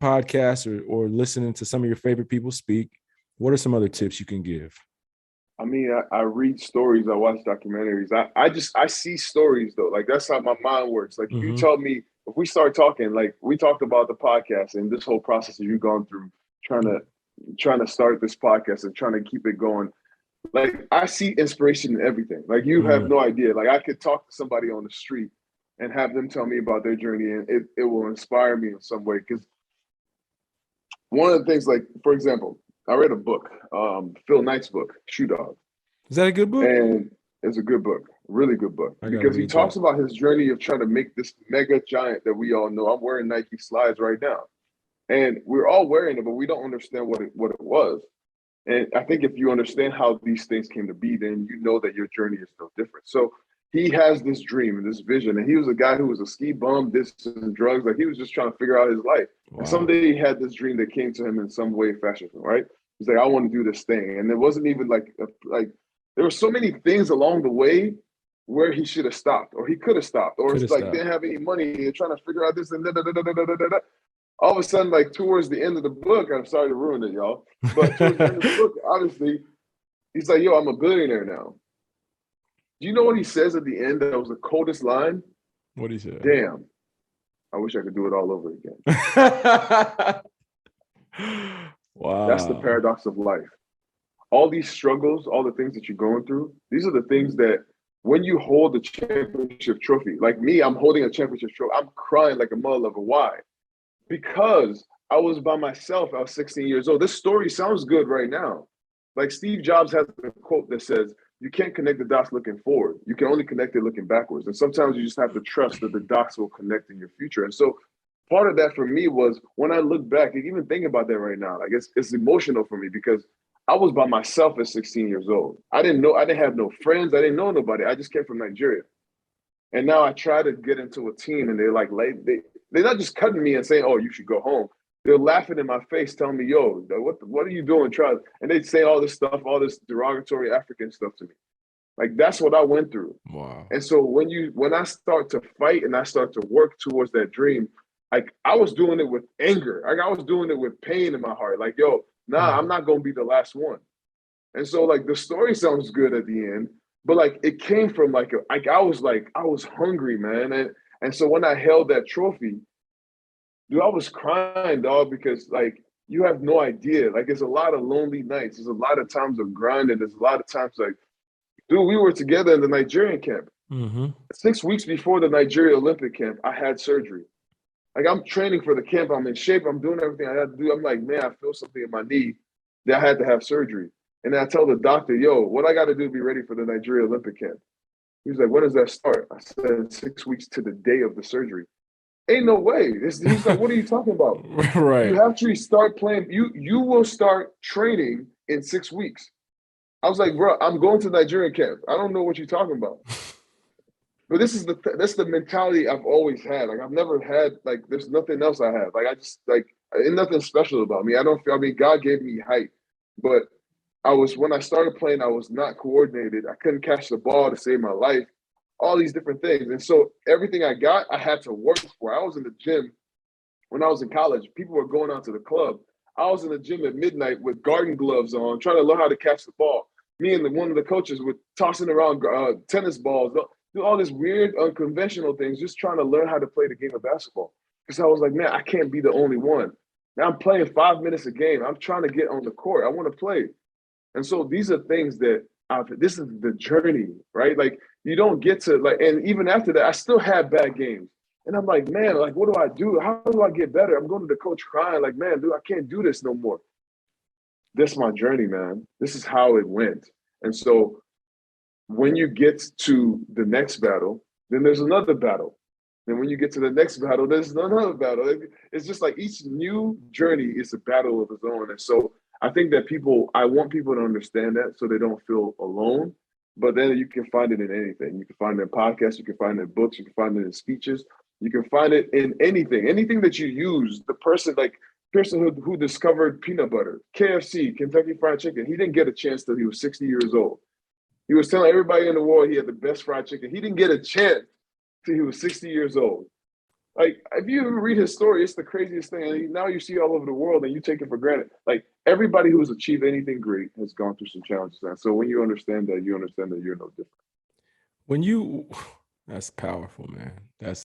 podcasts or listening to some of your favorite people speak, what are some other tips you can give? I mean, I read stories, I watch documentaries. I see stories though. Like that's how my mind works. Like if you Mm-hmm. tell me, if we start talking, like we talked about the podcast and this whole process that you've gone through trying to start this podcast and trying to keep it going. Like I see inspiration in everything. Like you have Mm-hmm. no idea. Like I could talk to somebody on the street and have them tell me about their journey and it will inspire me in some way. Because one of the things, like, for example, I read a book, Phil Knight's book, Shoe Dog. Is that a good book? And it's a good book, really good book, I gotta because he read talks that. about his journey of trying to make this mega giant that we all know. I'm wearing Nike slides right now. And we're all wearing it, but we don't understand what it was. And I think if you understand how these things came to be, then you know that your journey is no different. So he has this dream and this vision. And he was a guy who was a ski bum, this and drugs. Like he was just trying to figure out his life. And Wow. someday he had this dream that came to him in some way, fashion, right? He's like, I want to do this thing. And it wasn't even like there were so many things along the way where he should have stopped, or he could have stopped, or Could it's have like stopped. didn't have any money and trying to figure out this and da da da da da da da. All of a sudden, like towards the end of the book, I'm sorry to ruin it, y'all, but towards the end of the book, obviously, he's like, yo, I'm a billionaire now. Do you know what he says at the end? That was the coldest line. What he said. Damn, I wish I could do it all over again. That's the Wow. paradox of life. All these struggles, all the things that you're going through, these are the things that when you hold the championship trophy, like me, I'm holding a championship trophy. I'm crying like a mother lover. Why? Because I was by myself. I was 16 years old. This story sounds good right now. Like Steve Jobs has a quote that says, you can't connect the dots looking forward. You can only connect it looking backwards. And sometimes you just have to trust that the dots will connect in your future. And so part of that for me was when I look back and even thinking about that right now, like it's emotional for me because I was by myself at 16 years old. I didn't have no friends. I didn't know nobody. I just came from Nigeria. And now I try to get into a team and they're like, they're not just cutting me and saying, oh, you should go home. They're laughing in my face, telling me, yo, what are you doing? And they say all this stuff, all this derogatory African stuff to me. Like that's what I went through. Wow. And so when I start to fight and I start to work towards that dream, like I was doing it with anger. Like I was doing it with pain in my heart. Like, yo, nah, I'm not gonna be the last one. And so like the story sounds good at the end, but like it came from I was hungry, man. And so when I held that trophy, dude, I was crying, dog, because like you have no idea. Like it's a lot of lonely nights. There's a lot of times of grinding. There's a lot of times like, dude, we were together in the Nigerian camp. Mm-hmm. 6 weeks before the Nigeria Olympic camp, I had surgery. Like I'm training for the camp. I'm in shape. I'm doing everything I had to do. I'm like, man, I feel something in my knee that I had to have surgery. And I tell the doctor, yo, what I got to do to be ready for the Nigeria Olympic camp? He was like, when does that start? I said, 6 weeks to the day of the surgery. Ain't no way. He's like, what are you talking about? You Right. have to start playing. You will start training in 6 weeks. I was like, bro, I'm going to Nigerian camp. I don't know what you're talking about. But that's the mentality I've always had. Like I've never had like there's nothing else I have. Like I just like ain't nothing special about me. I mean, God gave me height, but when I started playing, I was not coordinated. I couldn't catch the ball to save my life. All these different things. And so everything I got, I had to work for. I was in the gym when I was in college. People were going out to the club. I was in the gym at midnight with garden gloves on, trying to learn how to catch the ball. Me and one of the coaches were tossing around tennis balls, do all this weird, unconventional things, just trying to learn how to play the game of basketball. Because I was like, man, I can't be the only one. Now I'm playing 5 minutes a game. I'm trying to get on the court. I want to play. And so these are things that this is the journey, right? Like you don't get to like, and even after that, I still had bad games. And I'm like, man, like, what do I do? How do I get better? I'm going to the coach crying, like, man, dude, I can't do this no more. This is my journey, man. This is how it went. And so when you get to the next battle, then there's another battle. And when you get to the next battle, there's another battle. It's just like each new journey is a battle of its own. And so I think that I want people to understand that so they don't feel alone. But then you can find it in anything. You can find it in podcasts, you can find it in books, you can find it in speeches, you can find it in anything that you use. The person who discovered peanut butter, KFC, Kentucky Fried Chicken, he didn't get a chance till he was 60 years old. He was telling everybody in the world he had the best fried chicken. He didn't get a chance till he was 60 years old. Like, if you ever read his story, it's the craziest thing. And now you see it all over the world and you take it for granted. Like, everybody who's achieved anything great has gone through some challenges. And so when you understand that, you understand that you're no different. When you, that's powerful, man. That's